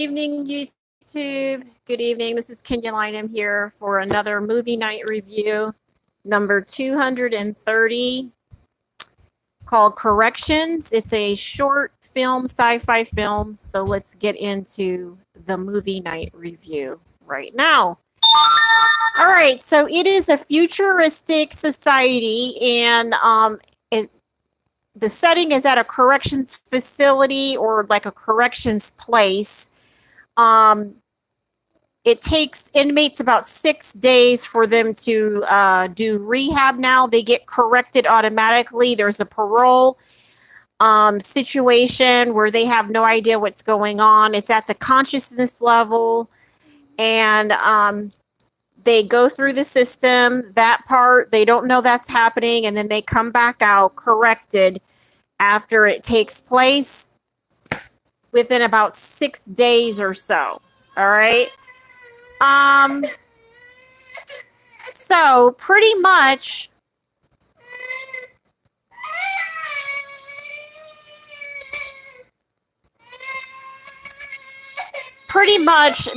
evening, YouTube. Good evening. This is Kenya Lynham here for another movie night review, number 230, called Corrections. It's a short film, sci fi film. So let's get into the movie night review right now. All right, so it is a futuristic society, and the setting is at a corrections facility or like a corrections place. Um, it takes inmates about 6 days for them to do rehab now. They get corrected automatically. There's a parole situation where they have no idea what's going on. It's at the consciousness level, and they go through the system. That part, they don't know that's happening, and then they come back out corrected after it takes place within about 6 days or so. All right. Um, so pretty much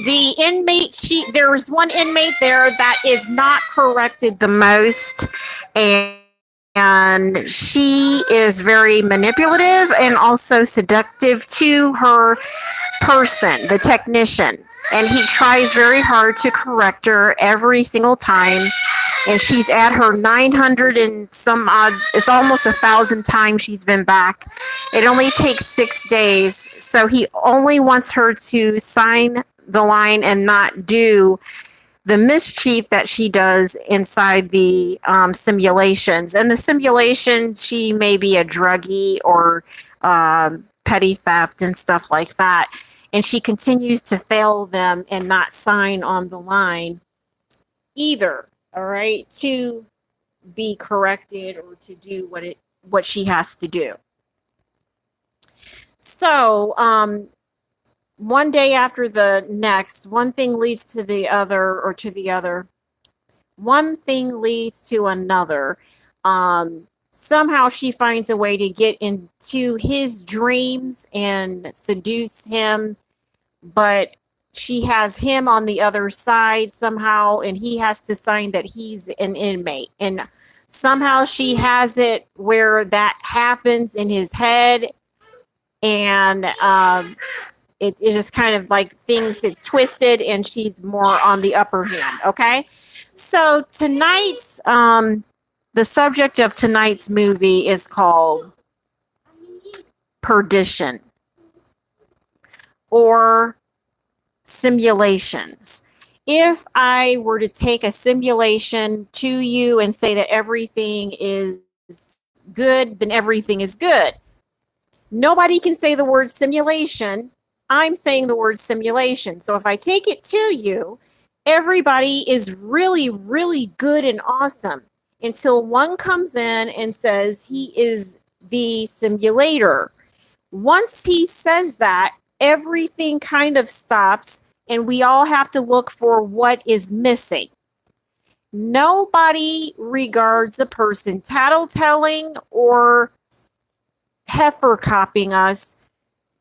the inmate, there's one inmate there that is not corrected the most, and she is very manipulative and also seductive to her person, the technician. And he tries very hard to correct her every single time. And she's at her 900 and some odd, it's almost 1,000 times she's been back. It only takes 6 days. So he only wants her to sign the line and not do the mischief that she does inside the simulations. And the simulation, she may be a druggie or petty theft and stuff like that. And she continues to fail them and not sign on the line either, all right, to be corrected or to do what she has to do. So one day after the next, one thing leads to the other, or to the other. One thing leads to another. Somehow she finds a way to get into his dreams and seduce him, but she has him on the other side somehow, and he has to sign that he's an inmate. And somehow she has it where that happens in his head, and it just kind of like things get twisted, and she's more on the upper hand. Okay, so tonight's the subject of tonight's movie is called Perdition, or simulations. If I were to take a simulation to you and say that everything is good, then everything is good. Nobody can say the word simulation. I'm saying the word simulation. So if I take it to you, everybody is really, really good and awesome until one comes in and says he is the simulator. Once he says that, everything kind of stops, and we all have to look for what is missing. Nobody regards a person tattletelling or heifer copying us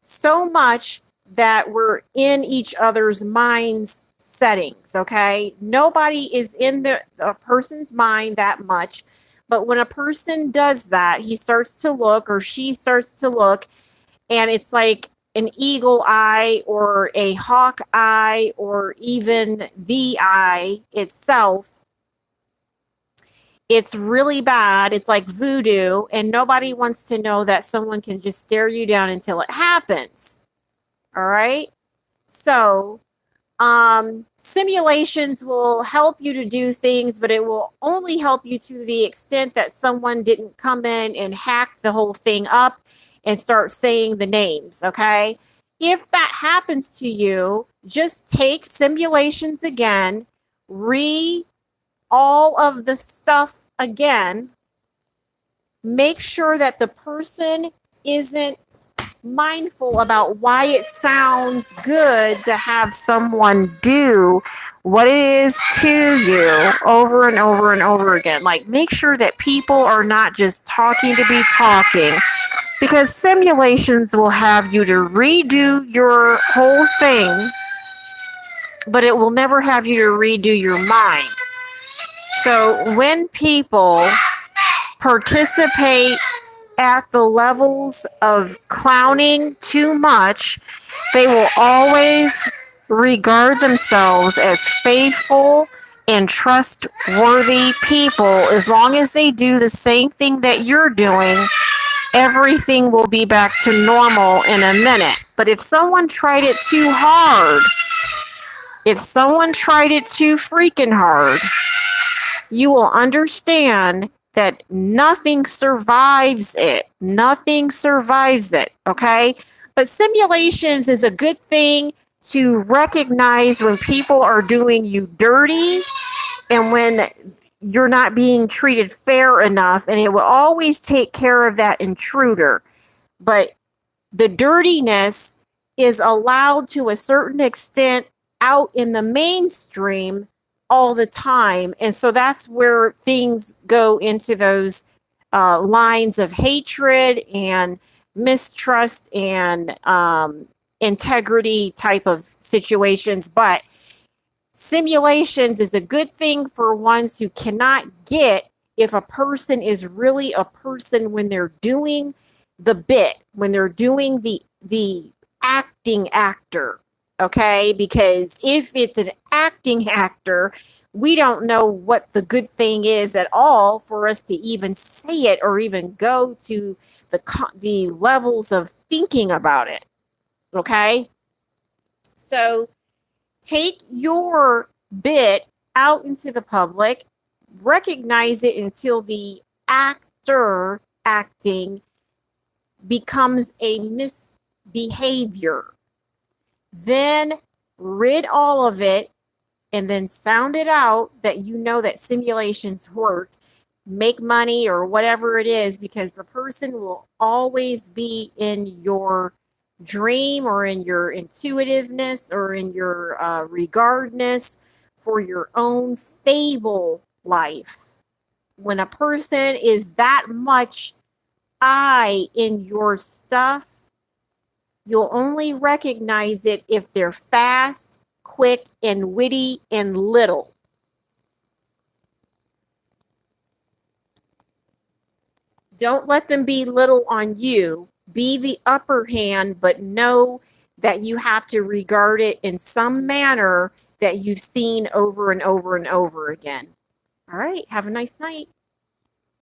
so much that we're in each other's minds settings, okay? Nobody is in a person's mind that much, but when a person does that, he starts to look, or she starts to look, and it's like an eagle eye or a hawk eye or even the eye itself. It's really bad. It's like voodoo, and nobody wants to know that someone can just stare you down until it happens. All right? So, simulations will help you to do things, but it will only help you to the extent that someone didn't come in and hack the whole thing up and start saying the names, okay? If that happens to you, just take simulations again, read all of the stuff again, make sure that the person isn't mindful about why it sounds good to have someone do what it is to you over and over and over again. Like, make sure that people are not just talking to be talking, Because simulations will have you to redo your whole thing, but it will never have you to redo your mind. So when people participate at the levels of clowning too much, they will always regard themselves as faithful and trustworthy people. As long as they do the same thing that you're doing, everything will be back to normal in a minute. But if someone tried it too hard, if someone tried it too freaking hard, you will understand that nothing survives it. Nothing survives it, okay? But simulations is a good thing to recognize when people are doing you dirty and when you're not being treated fair enough, and it will always take care of that intruder. But the dirtiness is allowed to a certain extent out in the mainstream all the time. And so that's where things go into those lines of hatred and mistrust and integrity type of situations. But simulations is a good thing for ones who cannot get if a person is really a person when they're doing the bit, when they're doing the acting actor. Okay, because if it's an acting actor, we don't know what the good thing is at all for us to even say it or even go to the levels of thinking about it. Okay, so take your bit out into the public, recognize it until the actor acting becomes a misbehavior. Then rid all of it and then sound it out that you know that simulations work, make money or whatever it is, because the person will always be in your dream or in your intuitiveness or in your regardness for your own fable life. When a person is that much I in your stuff, you'll only recognize it if they're fast, quick, and witty and little. Don't let them be little on you. Be the upper hand, but know that you have to regard it in some manner that you've seen over and over and over again. All right, have a nice night.